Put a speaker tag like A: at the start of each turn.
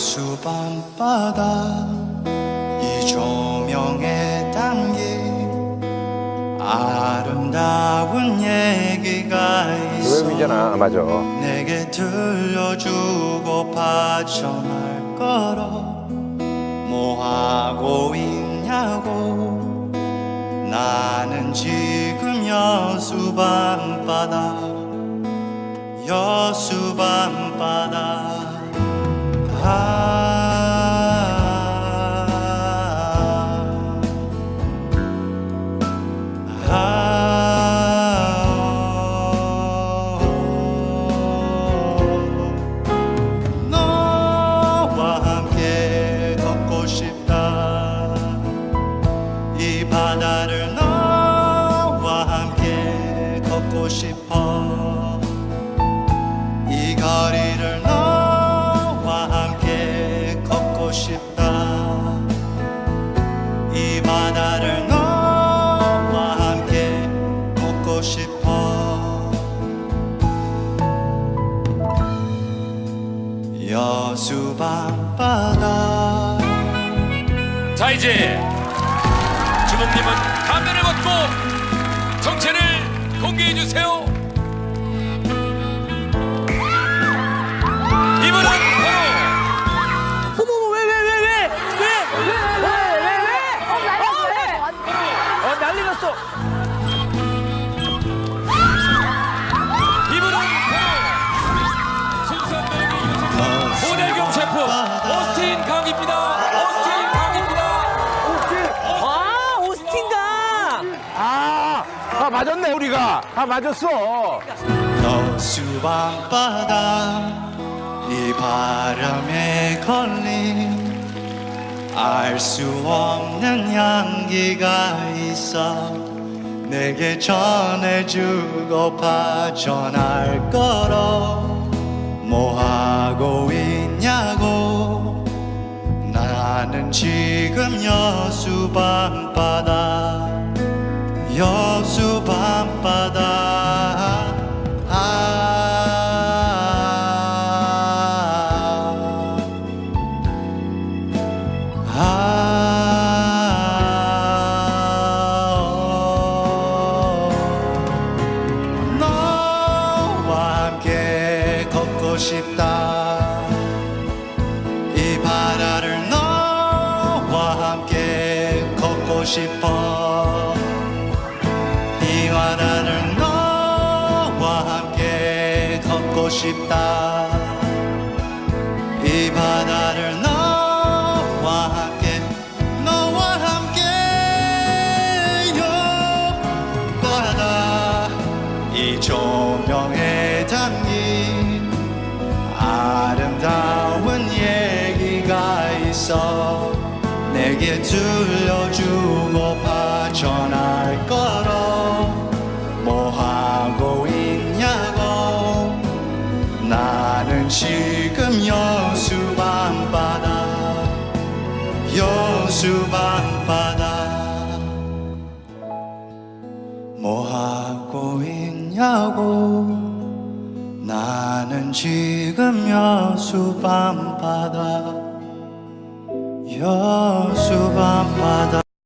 A: 여수 밤바다 이 조명에 담긴 아름다운 얘기가 있어.
B: 외국이잖아. 맞아.
A: 내게 들려주고파 전화를 걸어. 뭐하고 있냐고. 나는 지금 여수 밤바다 여수 밤바다 너와 함께 걷고 싶다. 이 바다를 너와 함께 걷고 싶어. 이 거리를 너와 함께 걷고 싶다. 이 바다를 너와 함께 걷고 싶어. 여수 밤바다.
C: 자, 이제 주목님은 가면을 벗고 정체를 공개해 주세요. 이분은 바로
D: 난리 났어.
C: 이분은 바로 순수한배우의 유승범 모델경 셰프 오스틴 강입니다. 오스틴 강입니다.
D: 아, 오스틴가.
B: 맞았네 우리가. 맞았어.
A: 여수 밤바다 이 바람에 걸린 알 수 없는 향기가 있어. 내게 전해주고파 전화를 걸어. 뭐하고 있냐고. 나는 지금 여수 밤바다 여수 밤바다 너와 함께 걷고 싶다. 이 바다를 너와 함께 걷고 싶어. 이 바다를 너와 함께 걷고 싶다. 이 바다를 너와 함께 너와 함께요. 바다 이 조명에 담긴 아름다운 얘기가 있어. 내게 들려주고파 전화를 걸어. 뭐하고 있냐고. 나는 지금 여수 밤바다 여수 밤바다. 뭐하고 있냐고. 나는 지금 여수 밤바다 여수 밤바다.